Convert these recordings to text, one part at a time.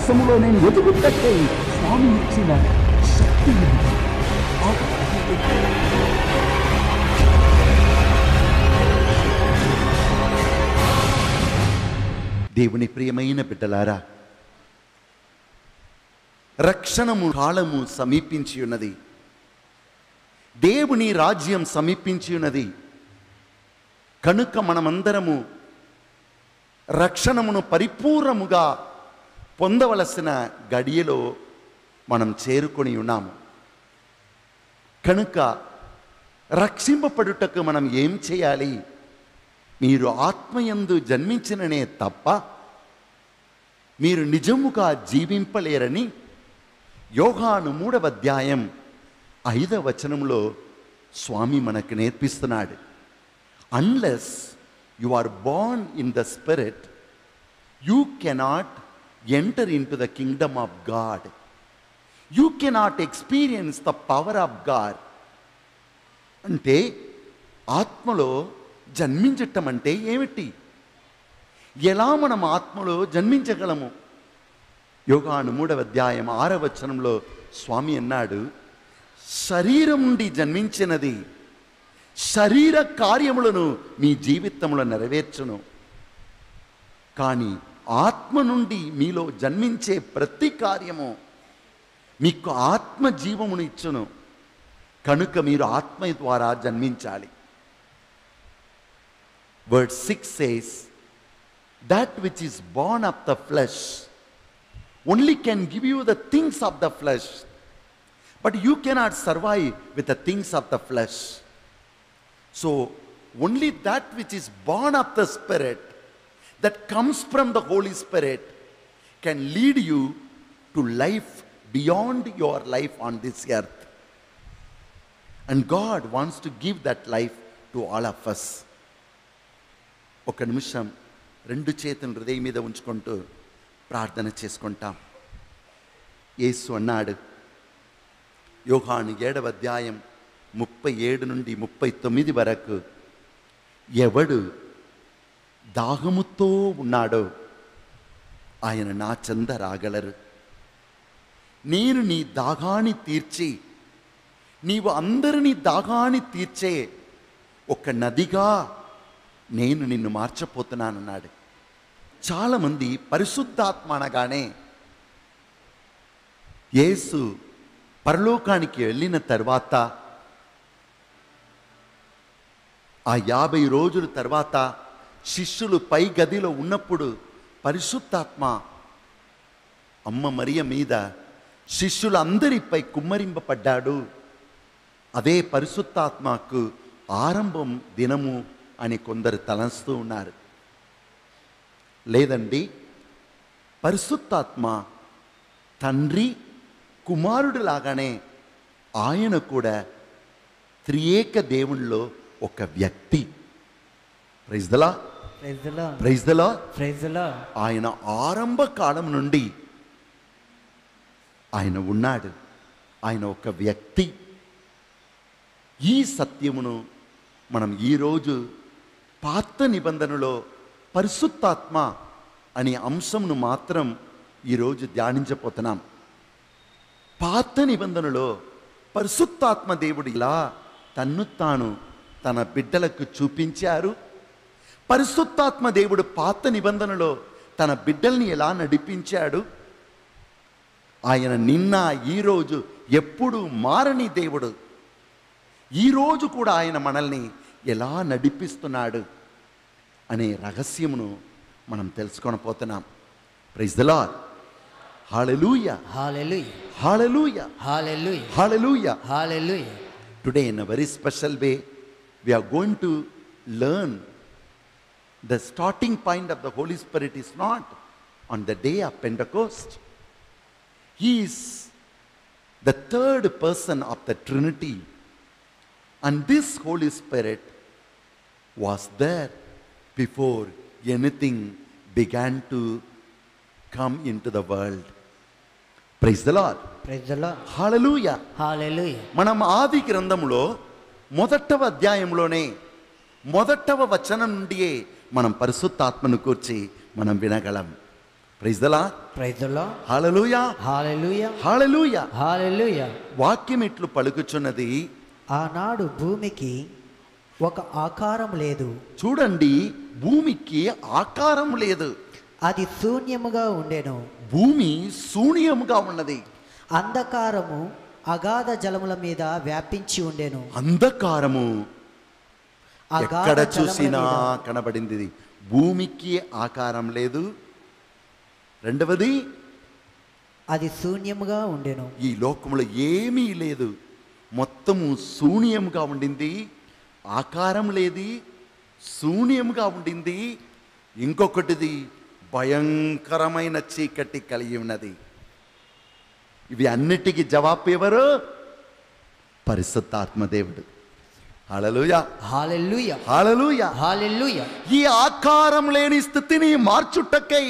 విశ్వాసములో నేను ఎదుగుటకై స్వామి ఇచ్చిన శక్తి ఇది. దేవుని ప్రియమైన బిడ్డలారా, రక్షణము కాలము సమీపించి ఉన్నది. దేవుని రాజ్యం సమీపించి ఉన్నది. కనుక మనమందరము రక్షణమును పరిపూర్ణముగా పొందవలసిన గడియలో మనం చేరుకొని ఉన్నాము. కనుక రక్షింపబడుటకు మనం ఏం చేయాలి? మీరు ఆత్మయందు జన్మించిననే తప్ప మీరు నిజముగా జీవింపలేరని యోహాను 3వ అధ్యాయం 5వ వచనంలో స్వామి మనకు నేర్పిస్తున్నాడు. Unless you are born in the spirit, you cannot enter in to the kingdom of God. You cannot experience the power of God. అంటే ఆత్మలో జన్మించటం అంటే ఏమిటి? ఎలా మనం ఆత్మలో జన్మించగలము? యోహాను 3వ అధ్యాయం 6వ వచనంలో స్వామి అన్నాడు, శరీరం నుండి జన్మించినది శరీర కార్యములను మీ జీవితంలో నెరవేర్చును, కానీ ఆత్మ నుండి మీలో జన్మించే ప్రతి కార్యము మీకు ఆత్మ జీవమును ఇచ్చును. కనుక మీరు ఆత్మ ద్వారా జన్మించాలి. Verse 6 says, that which is born of the flesh only can give you the things of the flesh, but you cannot survive with the things of the flesh. So only that which is born of the Spirit, that comes from the Holy Spirit, can lead you to life beyond your life on this earth. And God wants to give that life to all of us. ఒక నిమిషం 2 చేతులను హృదయం మీద ఉంచుకుంటూ ప్రార్థన చేసుకుంటాం. యేసు అన్నాడు, యోహాను 7వ అధ్యాయం 37 నుండి 39 వరకు, ఎవడు దాహముతో ఉన్నాడో ఆయన నా చెంత రాగలరు. నేను నీ దాహాన్ని తీర్చి నీవు అందరినీ దాహాన్ని తీర్చే ఒక నదిగా నేను నిన్ను మార్చపోతున్నానన్నాడు. చాలామంది పరిశుద్ధాత్మ అనగానే యేసు పరలోకానికి వెళ్ళిన తర్వాత ఆ 50 రోజుల తర్వాత శిష్యులు పై గదిలో ఉన్నప్పుడు పరిశుద్ధాత్మ అమ్మ మరియ మీద శిష్యులందరిపై కుమ్మరింపబడ్డాడు. అదే పరిశుద్ధాత్మకు ఆరంభం దినము అని కొందరు తలంస్తూ ఉన్నారు. లేదండి, పరిశుద్ధాత్మ తండ్రి కుమారుడు లాగానే ఆయన కూడా త్రియేక దేవునిలో ఒక వ్యక్తి. Praise the Lord, praise the Lord, praise the Lord. ఆయన ఆరంభ కాలం నుండి ఆయన ఉన్నాడు. ఆయన ఒక వ్యక్తి. ఈ సత్యమును మనం ఈరోజు పాత నిబంధనలో పరిశుద్ధాత్మ అనే అంశమును మాత్రం ఈరోజు ధ్యానించబోతున్నాం. పాత నిబంధనలో పరిశుద్ధాత్మ దేవుడు ఇలా తన్ను తాను తన బిడ్డలకు చూపించారు. పరిశుద్ధాత్మ దేవుడు పాత నిబంధనలో తన బిడ్డల్ని ఎలా నడిపించాడు. ఆయన నిన్న ఈరోజు ఎప్పుడు మారని దేవుడు. ఈరోజు కూడా ఆయన మనల్ని ఎలా నడిపిస్తున్నాడు అనే రహస్యమును మనం తెలుసుకొనపోతున్నాం. Praise the Lord, hallelujah, hallelujah, hallelujah, hallelujah, hallelujah, hallelujah. Today in a very special way we are going to learn the starting point of the Holy Spirit is not on the day of Pentecost. He is the third person of the Trinity. And this Holy Spirit was there before anything began to come into the world. Praise the Lord. Praise the Lord. Hallelujah. Hallelujah. మనం ఆది గ్రంథములో 1వ అధ్యాయంలోనే 1వ వచనం నుండియే మనం పరిశుద్ధాత్మను కూర్చి మనం వినగలం. Praise the Lord. Praise the Lord. Hallelujah, hallelujah, hallelujah. Hallelujah. వాక్యం ఇట్లు పలుకుచున్నది, ఆనాడు భూమికి ఒక ఆకారం లేదు. చూడండి, భూమికి ఆకారం లేదు, అది శూన్యముగా ఉండెను. భూమి శూన్యముగా ఉన్నది, అంధకారము అగాధ జలముల మీద వ్యాపించి ఉండెను. అంధకారము అగాధ ఎక్కడ జలముల చూసినా మీద కనబడింది. భూమికి ఆకారం లేదు, రెండవది అది శూన్యముగా ఉండెను. ఈ లోకంలో ఏమీ లేదు, మొత్తము శూన్యముగా ఉండింది, ఆకారం లేది, శూన్యముగా ఉండింది. ఇంకొకటిది భయంకరమైన చీకటి కలిగి ఉన్నది. ఇవి అన్నిటికీ జవాబు ఎవరు? పరిశుద్ధాత్మదేవుడు. హల్లెలూయా, హల్లెలూయా, హల్లెలూయా. హల్లెలూయా. ఈ ఆకారం లేని స్థితిని మార్చుటకై,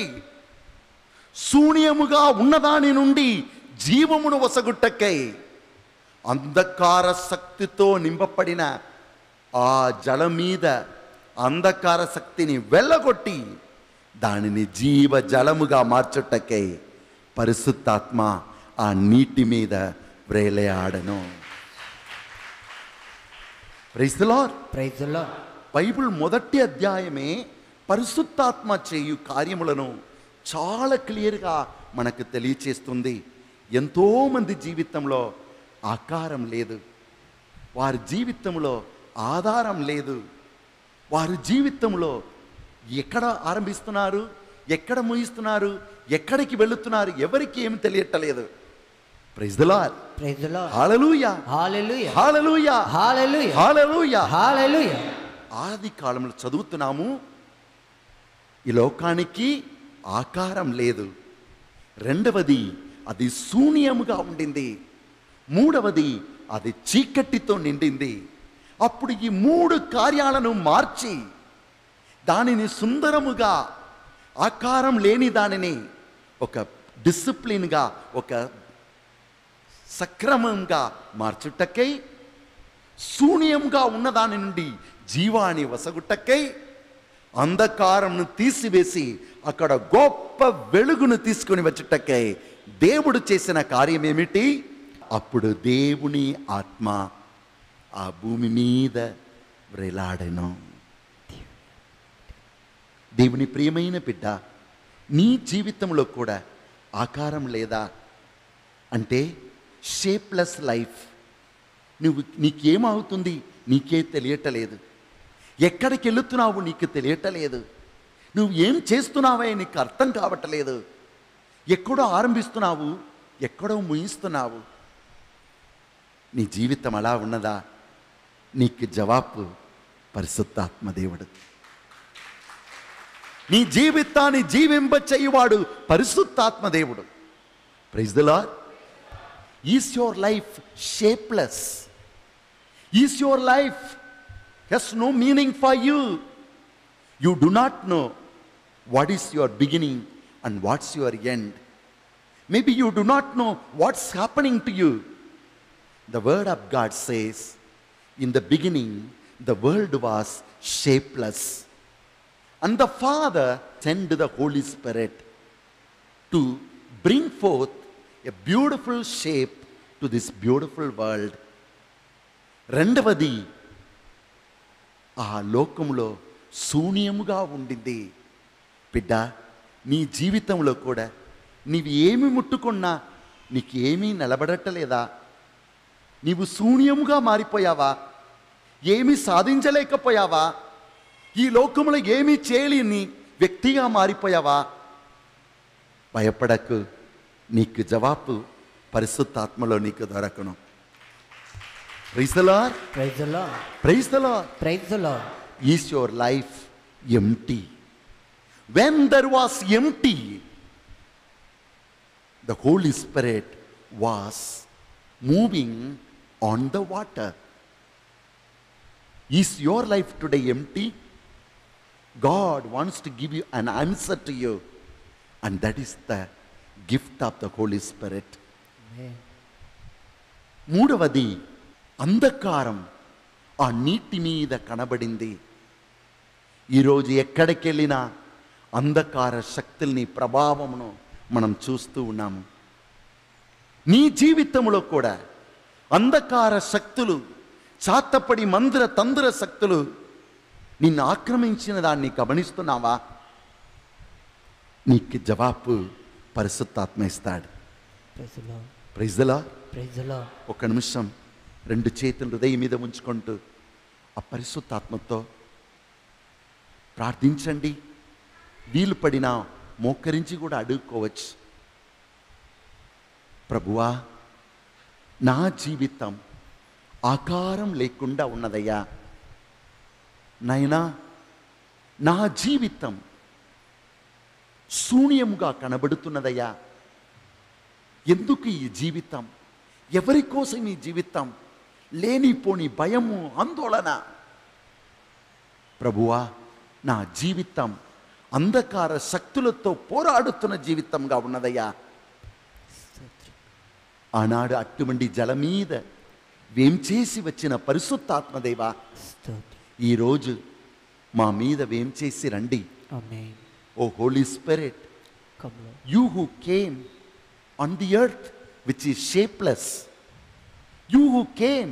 శూన్యముగా ఉన్నదాని నుండి జీవమును వసగుట్టకై, అంధకార శక్తితో నింపబడిన ఆ జలం మీద అంధకార శక్తిని వెళ్ళగొట్టి దానిని జీవ జలముగా మార్చుటకై పరిశుద్ధాత్మ ఆ నీటి మీద వ్రేలాడెను. Praise the Lord. Praise the Lord. Bible మొదటి అధ్యాయమే పరిశుద్ధాత్మ చేయు కార్యములను చాలా క్లియర్గా మనకు తెలియచేస్తుంది. ఎంతోమంది జీవితంలో ఆకారం లేదు, వారి జీవితంలో ఆధారం లేదు, వారి జీవితంలో ఎక్కడ ఆరంభిస్తున్నారు, ఎక్కడ ముగిస్తున్నారు, ఎక్కడికి వెళుతున్నారు, ఎవరికి ఏమి తెలియట్లేదు. Praise the Lord. Praise the Lord. Hallelujah, hallelujah, hallelujah, hallelujah, hallelujah. Hallelujah. ఆది కాలంలో చదువుతున్నాము, ఈ లోకానికి ఆకారం లేదు, రెండవది అది శూన్యముగా ఉండింది, మూడవది అది చీకటితో నిండింది. అప్పుడు ఈ మూడు కార్యాలను మార్చి దానిని సుందరముగా, ఆకారం లేని దానిని ఒక డిసిప్లిన్గా, ఒక సక్రమంగా మార్చుటకై, శూన్యంగా ఉన్నదాని నుండి జీవాన్ని వసగుట్టకై, అంధకారంను తీసివేసి అక్కడ గొప్ప వెలుగును తీసుకొని వచ్చుటకై దేవుడు చేసిన కార్యం ఏమిటి? అప్పుడు దేవుని ఆత్మ ఆ భూమి మీద వ్రేలాడెను. దేవుని ప్రియమైన బిడ్డ, నీ జీవితంలో కూడా ఆకారం లేదా అంటే షేప్లెస్ లైఫ్. నీకేమవుతుంది నీకే తెలియటలేదు, ఎక్కడికి వెళుతున్నావు నీకు తెలియటలేదు, నువ్వు ఏం చేస్తున్నావే నీకు అర్థం కావట్లేదు, ఎక్కడో ఆరంభిస్తున్నావు, ఎక్కడో ముగిస్తున్నావు. నీ జీవితం అలా ఉన్నదా? నీకు జవాబు పరిశుద్ధాత్మదేవుడు. నీ జీవితాన్ని జీవింపచేయువాడు పరిశుద్ధాత్మదేవుడు. Praise the Lord. Is your life shapeless? Is your life has no meaning for you? You do not know what is your beginning and what's your end. Maybe you do not know what's happening to you. The word of God says, in the beginning the world was shapeless, and the Father sent the Holy Spirit to bring forth a beautiful shape to this beautiful world. రెండవది, ఆ లోకంలో శూన్యముగా ఉండింది. బిడ్డ, నీ జీవితంలో కూడా నీవు ఏమి ముట్టుకున్నా నీకు ఏమీ నిలబడటలేదా? నీవు శూన్యముగా మారిపోయావా? ఏమీ సాధించలేకపోయావా? ఈ లోకంలో ఏమీ చేయలేని వ్యక్తిగా మారిపోయావా? భయపడకు, నీకు జవాబు పరిశుద్ధాత్మలో నీకు దొరకను. Praise the Lord. Praise the Lord. Praise the Lord. Praise the Lord. Is your life empty? When there was empty, the Holy Spirit was moving on the water. Is your life today empty? God wants to give you an answer to you, and that is the gift of the Holy Spirit. Amen. మూడవది, అంధకారం ఆ నీటి మీద కనబడింది. ఈరోజు ఎక్కడికి వెళ్ళినా అంధకార శక్తుల్ని ప్రభావమును మనం చూస్తూ ఉన్నాము. నీ జీవితంలో కూడా అంధకార శక్తులు, చాతపడి మందిర తందిర శక్తులు నిన్ను ఆక్రమించిన దాన్ని గమనిస్తున్నావా? నీకు జవాబు పరిశుద్ధాత్మ ఇస్తాడు. Praise the Lord. ఒక నిమిషం 2 చేతులు హృదయం మీద ఉంచుకుంటూ ఆ పరిశుద్ధాత్మతో ప్రార్థించండి. వీలు పడినా మోకరించి కూడా అడుక్కోవచ్చు. ప్రభువా, నా జీవితం ఆకారం లేకుండా ఉన్నదయ్యా. నాయనా, నా జీవితం శూన్యముగా కనబడుతున్నదయ్యా. ఎందుకు ఈ జీవితం? ఎవరి కోసం ఈ జీవితం? లేనిపోని భయము, ఆందోళన. ప్రభువా, నా జీవితం అంధకార శక్తులతో పోరాడుతున్న జీవితంగా ఉన్నదయ్యా. ఆనాడు అటువంటి జల మీద వేంచేసి వచ్చిన పరిశుద్ధాత్మదేవా, ఈరోజు మా మీద వేంచేసి రండి. O Holy Spirit, you who came on the earth which is shapeless, you who came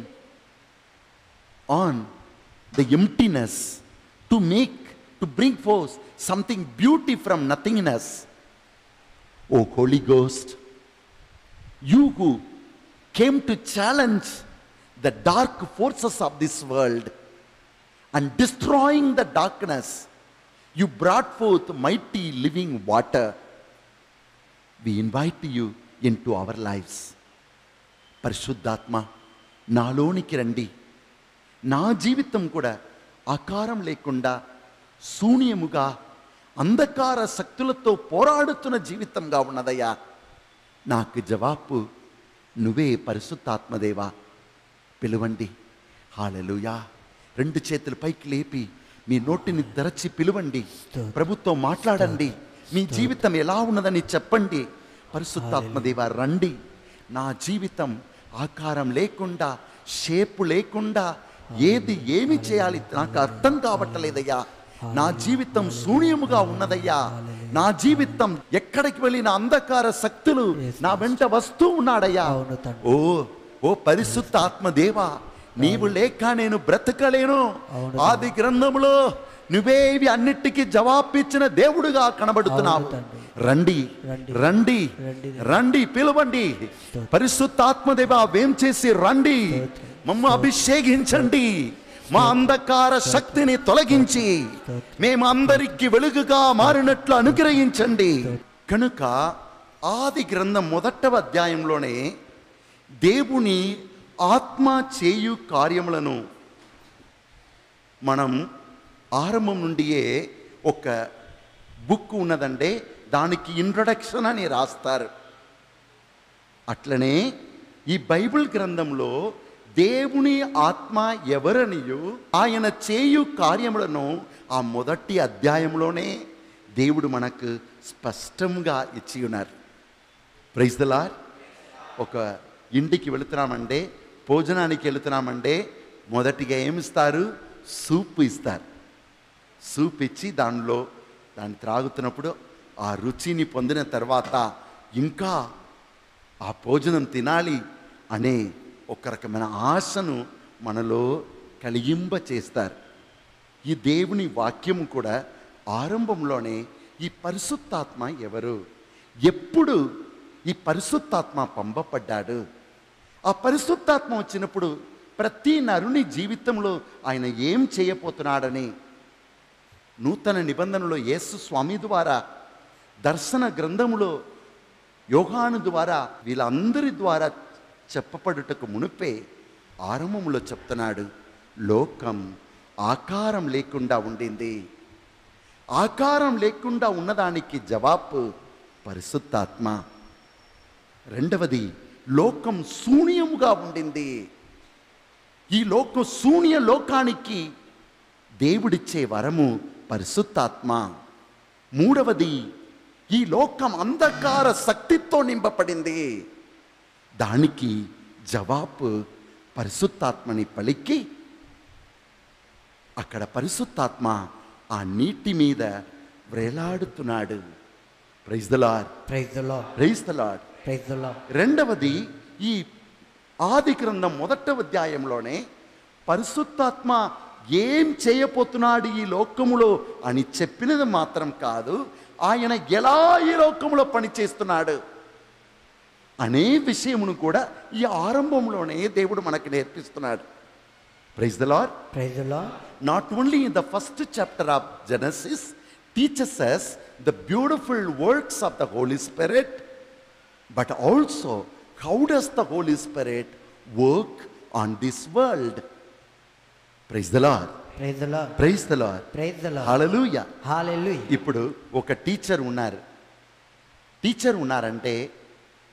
on the emptiness to bring forth something beauty from nothingness. O Holy Ghost, you who came to challenge the dark forces of this world and destroying the darkness, you brought forth mighty living water. We invite you into our lives. పరిశుద్ధాత్మ, నాలోనికి రండి. నా జీవితం కూడా ఆకారం లేకుండా శూన్యముగా అంధకార శక్తులతో పోరాడుతున్న జీవితంగా ఉన్నదయ్యా. నాకు జవాబు నువ్వే పరిశుద్ధాత్మదేవా. పిలువండి. హల్లెలూయా. 2 చేతులు పైకి లేపి మీ నోటిని తెరచి పిలువండి. ప్రభుతో మాట్లాడండి. మీ జీవితం ఎలా ఉన్నదని చెప్పండి. పరిశుద్ధాత్మదేవా, రండి. నా జీవితం ఆకారం లేకుండా, షేపు లేకుండా ఏమి చేయాలి నాకు అర్థం కావట్లేదయ్యా. నా జీవితం శూన్యముగా ఉన్నదయ్యా. నా జీవితం ఎక్కడికి వెళ్ళిన అంధకార శక్తులు నా వెంట వస్తూ ఉన్నాడయ్యా. ఓ పరిశుద్ధాత్మదేవా, నీవు లేక నేను బ్రతకలేను. ఆది గ్రంథములో నువ్వే ఇవి అన్నిటికీ జవాబిచ్చిన దేవుడుగా కనబడుతున్నావు. రండి, రండి, రండి, పిలవండి. పరిశుద్ధాత్మదేవా, వేంచేసి రండి. మమ్మ అభిషేకించండి. మా అంధకార శక్తిని తొలగించి మేము అందరికి వెలుగుగా మారినట్లు అనుగ్రహించండి. కనుక ఆది గ్రంథం 1వ అధ్యాయంలోనే దేవుని ఆత్మ చేయు కార్యములను మనం ఆరంభం నుండియే ఒక బుక్ ఉన్నదంటే దానికి ఇంట్రొడక్షన్ అని రాస్తారు. అట్లనే ఈ బైబిల్ గ్రంథంలో దేవుని ఆత్మ ఎవరనియు ఆయన చేయు కార్యములను ఆ 1వ అధ్యాయంలోనే దేవుడు మనకు స్పష్టంగా ఇచ్చి ఉన్నారు. Praise the Lord. ఒక ఇంటికి వెళుతున్నామంటే, భోజనానికి వెళుతున్నామంటే మొదటిగా ఏమిస్తారు? సూప్ ఇస్తారు. సూప్ ఇచ్చి దాన్ని త్రాగుతున్నప్పుడు ఆ రుచిని పొందిన తర్వాత ఇంకా ఆ భోజనం తినాలి అనే ఒక రకమైన ఆశను మనలో కలిగింప చేస్తారు. ఈ దేవుని వాక్యము కూడా ఆరంభంలోనే ఈ పరిశుద్ధాత్మ ఎవరు, ఎప్పుడు ఈ పరిశుద్ధాత్మ పంపబడ్డాడు, ఆ పరిశుద్ధాత్మ వచ్చినప్పుడు ప్రతి నరుని జీవితంలో ఆయన ఏం చేయబోతున్నాడని నూతన నిబంధనలో యేసు స్వామి ద్వారా, దర్శన గ్రంథములో యోహాను ద్వారా, వీళ్ళందరి ద్వారా చెప్పబడుటకు మునుపే ఆరంభంలో చెప్తున్నాడు. లోకం ఆకారం లేకుండా ఉండింది. ఆకారం లేకుండా ఉన్నదానికి జవాబు పరిశుద్ధాత్మ. రెండవది, లోకం శూన్యముగా ఉండింది. ఈ శూన్య లోకానికి దేవుడిచ్చే వరము పరిశుద్ధాత్మ. మూడవది, ఈ లోకం అంధకార శక్తితో నింపబడింది. దానికి జవాబు పరిశుద్ధాత్మని పలికి అక్కడ పరిశుద్ధాత్మ ఆ నీటి మీద వ్రేలాడుతున్నాడు. Praise the Lord. Praise the Lord. Praise the Lord. Praise the Lord. రెండవది, ఈ ఆది గ్రంథం 1వ అధ్యాయంలోనే పరిశుద్ధాత్మ ఏం చేయబోతున్నాడు ఈ లోకములో అని చెప్పినది మాత్రం కాదు, ఆయన ఎలా ఈ లోకములో పనిచేస్తున్నాడు అనే విషయమును కూడా ఈ ఆరంభంలోనే దేవుడు మనకు నేర్పిస్తున్నాడు. Praise the Lord. Praise the Lord. Not only in the first chapter of Genesis teaches us the beautiful works of the Holy Spirit, but also how does the Holy Spirit work on this world. Praise the Lord. Praise the lord. Praise the Lord. Praise the lord. Hallelujah. హల్లెలూయా. ఇప్పుడు ఒక teacher ఉన్నారంటే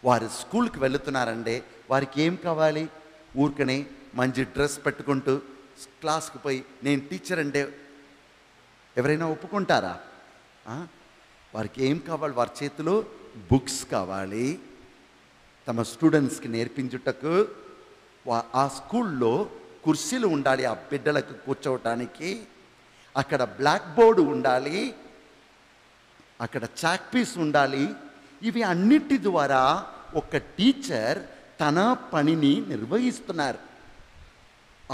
వారు స్కూల్కి వెళుతున్నారంటే వారికి ఏం కావాలి? ఊరికనే మంచి డ్రెస్ పెట్టుకుంటూ క్లాస్కి పోయి నేను టీచర్ అంటే ఎవరైనా ఒప్పుకుంటారా? వారికి ఏం కావాలి? వారి చేతిలో బుక్స్ కావాలి, తమ స్టూడెంట్స్కి నేర్పించుటకు. ఆ స్కూల్లో కుర్చీలు ఉండాలి ఆ బిడ్డలకు కూర్చోవటానికి, అక్కడ బ్లాక్ బోర్డు ఉండాలి, అక్కడ చాక్ పీస్ ఉండాలి. ఇవి అన్నిటి ద్వారా ఒక టీచర్ తన పనిని నిర్వహిస్తున్నారు.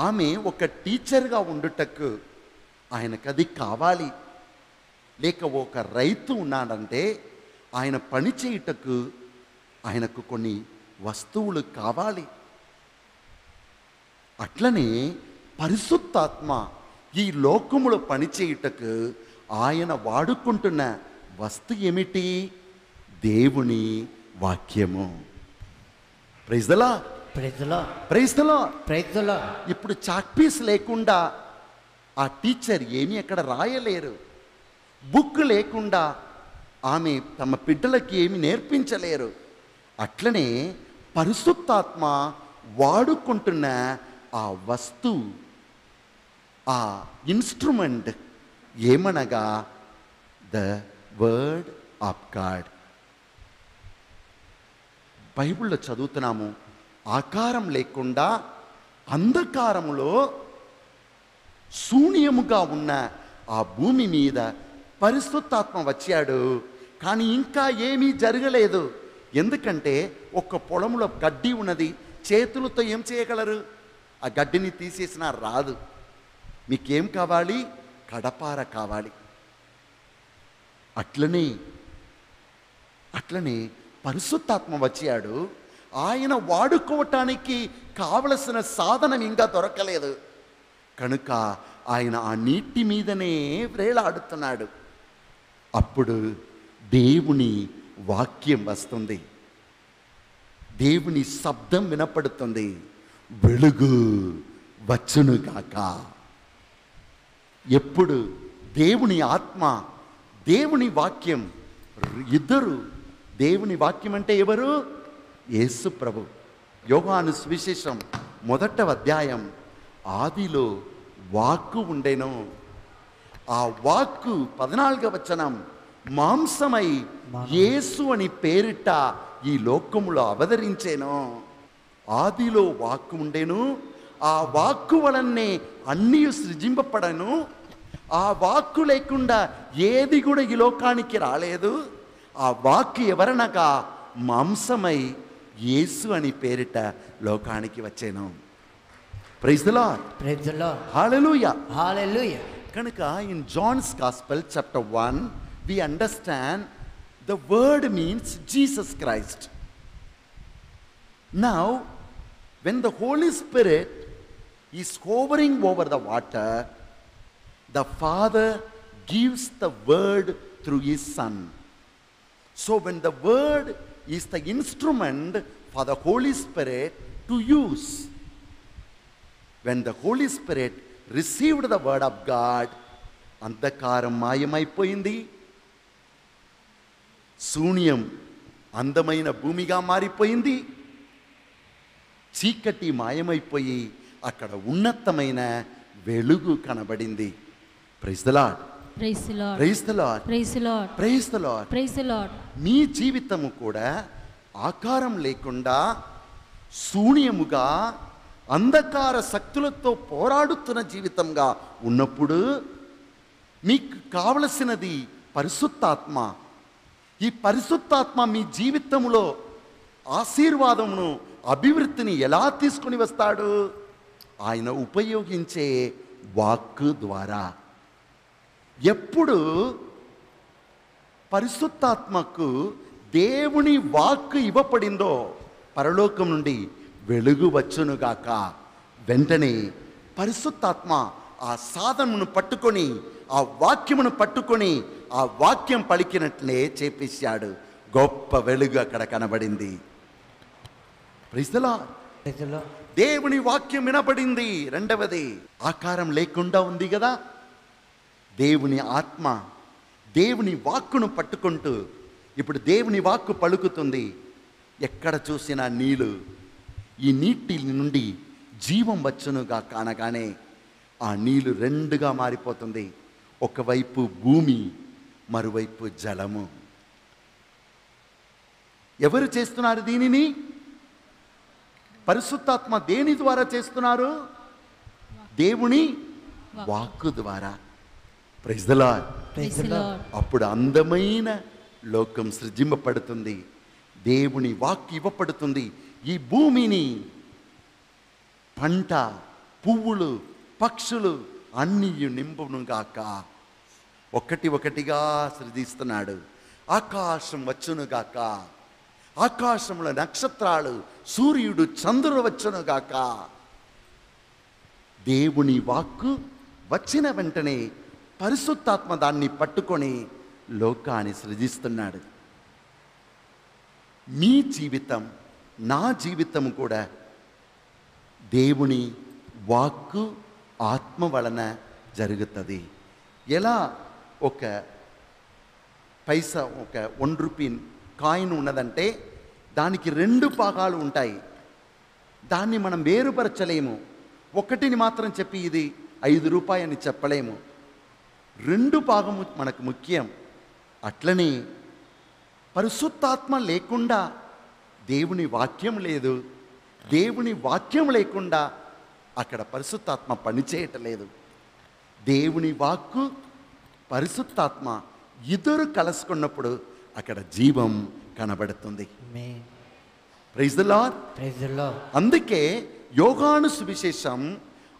ఆమె ఒక టీచర్గా ఉండుటకు ఆయనకు అది కావాలి. లేక ఒక రైతు ఉన్నాడంటే ఆయన పని చేయుటకు ఆయనకు కొన్ని వస్తువులు కావాలి. అట్లనే పరిశుద్ధాత్మ ఈ లోకములో పనిచేయుటకు ఆయన వాడుకుంటున్న వస్తువు ఏమిటి? దేవుని వాక్యము. Praise the Lord. Praise the Lord. Praise the Lord. Praise the Lord. ఇప్పుడు చాక్ పీస్ లేకుండా ఆ టీచర్ ఏమీ అక్కడ రాయలేరు. బుక్ లేకుండా ఆమె తమ బిడ్డలకి ఏమి నేర్పించలేరు. అట్లనే పరిశుద్ధాత్మ వాడుకుంటున్న ఆ వస్తువు, ఆ ఇన్స్ట్రుమెంట్ ఏమనగా ద వర్డ్ ఆఫ్ గాడ్. బైబిల్లో చదువుతున్నాము, ఆకారం లేకుండా అంధకారములో శూన్యముగా ఉన్న ఆ భూమి మీద పరిశుద్ధాత్మ వచ్చాడు. కానీ ఇంకా ఏమీ జరగలేదు. ఎందుకంటే ఒక పొలంలో గడ్డి ఉన్నది, చేతులతో ఏం చేయగలరు? ఆ గడ్డిని తీసేసినా రాదు. మీకేం కావాలి? కడపార కావాలి. అట్లనే పరిశుద్ధాత్మ వచ్చాడు. ఆయన వాడుకోవటానికి కావలసిన సాధనం ఇంకా దొరకలేదు కనుక ఆయన ఆ నీటి మీదనే వ్రేలాడుతున్నాడు. అప్పుడు దేవుని వాక్యం వస్తుంది, దేవుని శబ్దం వినపడుతుంది, వెలుగు వచ్చునుగాక. ఎప్పుడు దేవుని ఆత్మ, దేవుని వాక్యం ఇద్దరు. దేవుని వాక్యం అంటే ఎవరు? యేసు ప్రభు. యోహాను సువిశేషం 1వ అధ్యాయం, ఆదిలో వాక్కు ఉండెను, ఆ వాక్కు 14వ వచనం మాంసమై యేసు అని పేరిట ఈ లోకములో అవతరించెను. ఆదిలో వాక్కు ఉండెను, ఆ వాక్కు వలనే అన్నీ సృజింపబడను. ఆ వాక్కు లేకుండా ఏది కూడా ఈ లోకానికి రాలేదు. ఆ వాక్కు ఎవరనగా మాంసమై యేసు అని పేరిట లోకానికి వచ్చాను. Praise the Lord. Praise the Lord. Hallelujah. Hallelujah. కనుక in John's gospel chapter 1 we understand the word means Jesus Christ. Now when the Holy Spirit is hovering over the water, the Father gives the word through his Son. So when the word is the instrument for the Holy Spirit to use, when the Holy Spirit received the word of God, అంధకారం మాయమైపోయింది, శూన్యం అందమైన భూమిగా మారిపోయింది, చీకటి మాయమైపోయి అక్కడ ఉన్నతమైన వెలుగు కనబడింది. Praise the Lord. Praise the Lord. Praise the Lord. Praise the Lord. Praise the Lord. Praise the Lord. మీ జీవితము కూడా ఆకారం లేకుండా శూన్యముగా అంధకార శక్తులతో పోరాడుతున్న జీవితంగా ఉన్నప్పుడు మీకు కావలసినది పరిశుద్ధాత్మ. ఈ పరిశుద్ధాత్మ మీ జీవితంలో ఆశీర్వాదమును, అభివృద్ధిని ఎలా తీసుకుని వస్తాడు? ఆయన ఉపయోగించే వాక్కు ద్వారా. ఎప్పుడు పరిశుద్ధాత్మకు దేవుని వాక్కు ఇవ్వబడిందో పరలోకం నుండి వెలుగు వచ్చునుగాక. వెంటనే పరిశుద్ధాత్మ ఆ సాధనను పట్టుకొని, ఆ వాక్యమును పట్టుకొని, ఆ వాక్యం పలికినట్లే చేపించాడు. గొప్ప వెలుగు అక్కడ కనబడింది. Praise the Lord. Praise the Lord. దేవుని వాక్యం వినబడింది. రెండవది, ఆకారం లేకుండా ఉంది కదా, దేవుని ఆత్మ దేవుని వాక్కును పట్టుకుంటూ ఇప్పుడు దేవుని వాక్కు పలుకుతుంది. ఎక్కడ చూసినా నీళ్ళు, ఈ నీటి నుండి జీవం వచ్చునుగా కానగానే ఆ నీళ్ళు రెండుగా మారిపోతుంది. ఒకవైపు భూమి, మరోవైపు జలము. ఎవరు చేస్తున్నారు దీనిని? పరిశుద్ధాత్మ దేని ద్వారా చేస్తున్నారు? దేవుని వాక్కు ద్వారా. Praise the Lord. Praise the Lord. అప్పుడు అందమైన లోకం సృజింపబడుతుంది. దేవుని వాక్కు ఇవ్వబడుతుంది. ఈ భూమిని పంట, పువ్వులు, పక్షులు అన్నీ నింపునుగాక. ఒకటి ఒకటిగా సృజిస్తున్నాడు. ఆకాశం వచ్చునుగాక, ఆకాశంలో నక్షత్రాలు, సూర్యుడు, చంద్రుడు వచ్చునుగాక. దేవుని వాక్కు వచ్చిన వెంటనే పరిశుద్ధాత్మ దాన్ని పట్టుకొని లోకాన్ని సృజిస్తున్నాడు. మీ జీవితం, నా జీవితం కూడా దేవుని వాక్కు ఆత్మ వలన జరుగుతుంది. ఎలా ఒక పైసా, ఒక 1 రూపీ కాయిన్ ఉన్నదంటే దానికి 2 భాగాలు ఉంటాయి. దాన్ని మనం వేరుపరచలేము. ఒకటిని మాత్రం చెప్పి ఇది 5 రూపాయలు అని చెప్పలేము. 2 భాగము మనకు ముఖ్యం. అట్లనే పరిశుద్ధాత్మ లేకుండా దేవుని వాక్యం లేదు. దేవుని వాక్యం లేకుండా అక్కడ పరిశుద్ధాత్మ పనిచేయటలేదు. దేవుని వాక్కు, పరిశుద్ధాత్మ ఇద్దరు కలుసుకున్నప్పుడు అక్కడ జీవం కనబడుతుంది. Amen. Praise the Lord. Praise the Lord. అందుకే యోహాను సువిశేషం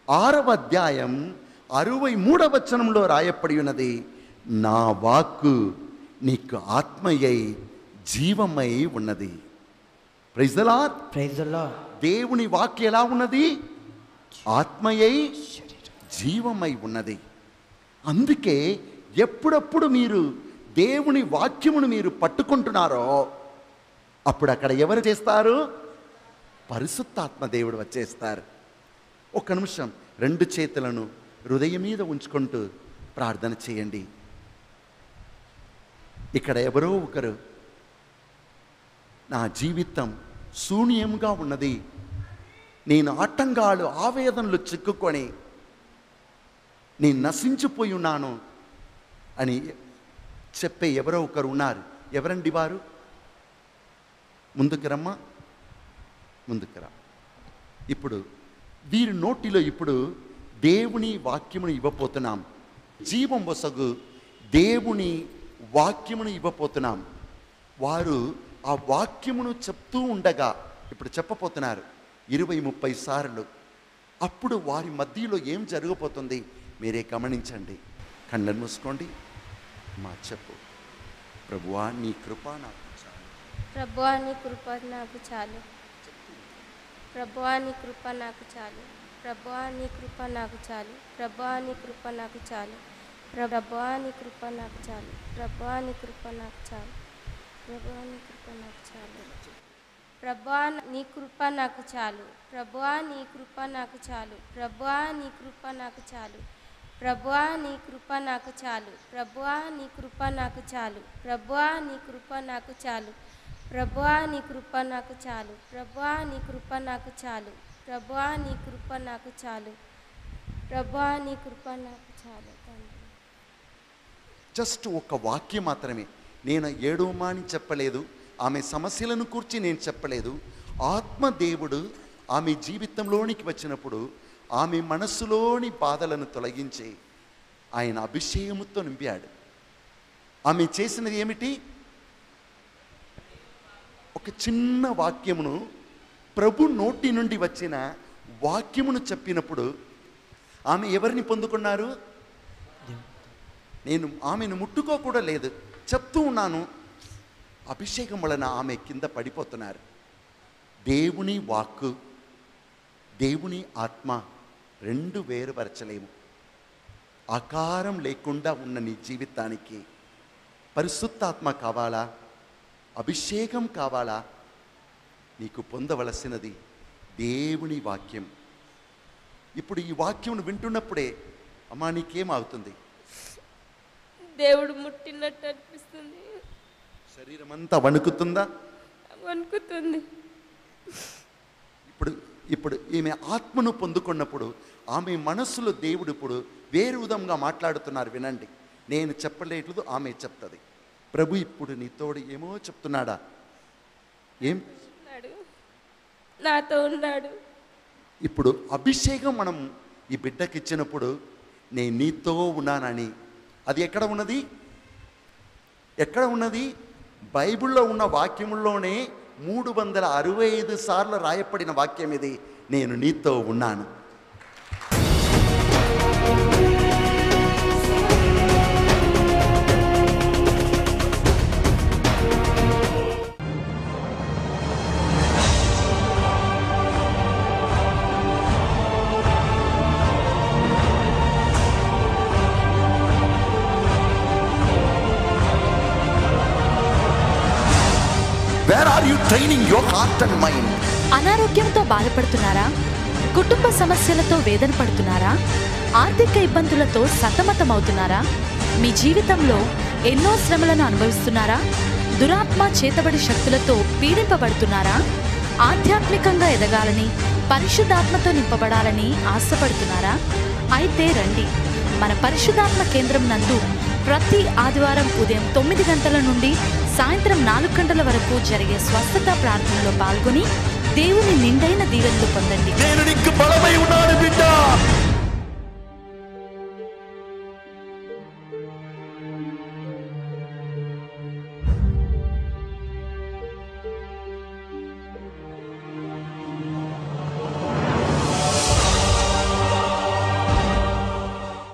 6వ అధ్యాయం 63వ వచనంలో రాయబడి ఉన్నది, నా వాక్కు నీకు ఆత్మయై జీవమై ఉన్నది. Praise the Lord. Praise the Lord. దేవుని వాక్కు ఎలా ఉన్నది? ఆత్మయై జీవమై ఉన్నది. అందుకే ఎప్పుడప్పుడు మీరు దేవుని వాక్యమును మీరు పట్టుకుంటున్నారో అప్పుడు అక్కడ ఎవరు చేస్తారు? పరిశుద్ధాత్మ దేవుడు వచ్చేస్తారు. ఒక నిమిషం 2 చేతులను హృదయం మీద ఉంచుకుంటూ ప్రార్థన చేయండి. ఇక్కడ ఎవరో ఒకరు, నా జీవితం శూన్యంగా ఉన్నది, నేను ఆటంకాలు, ఆవేదనలు చిక్కుకొని నేను నశించిపోయి ఉన్నాను అని చెప్పే ఎవరో ఒకరు ఉన్నారు. ఎవరండి వారు? ముందుకు రమ్మా, ముందుకు రా. ఇప్పుడు వీరి నోటిలో ఇప్పుడు దేవుని వాక్యమును ఇవ్వబోతున్నాం. జీవం వసగు దేవుని వాక్యమును ఇవ్వబోతున్నాం. వారు ఆ వాక్యమును చెప్తూ ఉండగా ఇప్పుడు చెప్పబోతున్నారు 20-30 సార్లు. అప్పుడు వారి మధ్యలో ఏం జరగబోతుంది మీరే గమనించండి. కళ్ళను మూసుకోండి. మా చెప్పు. ప్రభువా నీ కృప నాకు చాలు. ప్రభువా నీ కృప నాకు చాలు. ప్రభువా నీ కృప నాకు చాలు. ప్రభువా నీ కృప నాకు చాలు. ప్రభువా నీ కృప నాకు చాలు. ప్రభువా నీ కృప నాకు చాలు. ప్రభువా నీ కృప నాకు చాలు. ప్రభువా నీ కృప నాకు చాలు. ప్రభువా నీ కృప నాకు చాలు. ప్రభువా నీ కృప నాకు చాలు. ప్రభువా నీ కృప నాకు చాలు. ప్రభువా నీ కృప నాకు చాలు. ప్రభువా నీ కృప నాకు చాలు. ప్రభువా నీ కృప నాకు చాలు. ప్రభువా నీ కృప నాకు చాలు. ప్రభువా నీ కృప నాకు చాలు. ప్రభువా నీ కృప నాకు చాలు. ప్రభువా నీ కృప నాకు చాలు. తండ్రి, జస్ట్ ఒక వాక్యం మాత్రమే. నేను ఏడవమని చెప్పలేదు, ఆమె సమస్యలను కూర్చి నేను చెప్పలేదు. ఆత్మదేవుడు ఆమె జీవితంలోనికి వచ్చినప్పుడు ఆమె మనస్సులోని బాధలను తొలగించి ఆయన అభిషేకముతో నింపాడు. ఆమె చేసినది ఏమిటి? ఒక చిన్న వాక్యమును, ప్రభు నోటి నుండి వచ్చిన వాక్యమును చెప్పినప్పుడు ఆమె ఎవరిని పొందుకున్నారు? నేను ఆమెను ముట్టుకోకూడా లేదు, చెప్తూ ఉన్నాను, అభిషేకం వలన ఆమె కింద పడిపోతున్నారు. దేవుని వాక్కు, దేవుని ఆత్మ రెండు వేరుపరచలేము. ఆకారం లేకుండా ఉన్న నీ జీవితానికి పరిశుద్ధాత్మ కావాలా, అభిషేకం కావాలా? నీకు పొందవలసినది దేవుని వాక్యం. ఇప్పుడు ఈ వాక్యం వింటున్నప్పుడే అమ్మా నీకేమవుతుంది? దేవుడు ముట్టినట్టు అనిపిస్తుంది. శరీరం అంతా వణుకుతుందా? వణుకుతుంది. ఇప్పుడు ఈమె ఆత్మను పొందుకున్నప్పుడు ఆమె మనస్సులో దేవుడు ఇప్పుడు వేరు విధంగా మాట్లాడుతున్నారు. వినండి, నేను చెప్పలేదు, ఆమె చెప్తుంది. ప్రభు ఇప్పుడు నీతోడు ఏమో చెప్తున్నాడా? ఏం నాతో ఉన్నాడు. ఇప్పుడు అభిషేకం మనం ఈ బిడ్డకి ఇచ్చినప్పుడు నేను నీతో ఉన్నానని, అది ఎక్కడ ఉన్నది? ఎక్కడ ఉన్నది? బైబిల్లో ఉన్న వాక్యముల్లోనే 365 సార్లు రాయబడిన వాక్యం ఇది, నేను నీతో ఉన్నాను. Where are you training your heart and mind? అనారోగ్యంతో బాధపడుతున్నారా? కుటుంబ సమస్యలతో వేదన పడుతున్నారా? ఆర్థిక ఇబ్బందులతో సతమతమవుతున్నారా? మీ జీవితంలో ఎన్నో శ్రమలను అనుభవిస్తున్నారా? దురాత్మ చేతబడి శక్తులతో పీడింపబడుతున్నారా? ఆధ్యాత్మికంగా ఎదగాలని, పరిశుద్ధాత్మతో నింపబడాలని ఆశపడుతున్నారా? అయితే రండి, మన పరిశుద్ధాత్మ కేంద్రం నందు ప్రతి ఆదివారం ఉదయం 9 గంటల నుండి సాయంత్రం 4 గంటల వరకు జరిగే స్వస్థత ప్రార్థనలో పాల్గొని దేవుని నిండైన దీవెనలు పొందండి. నేను నీకు బలమై ఉన్నాను బిడ్డ.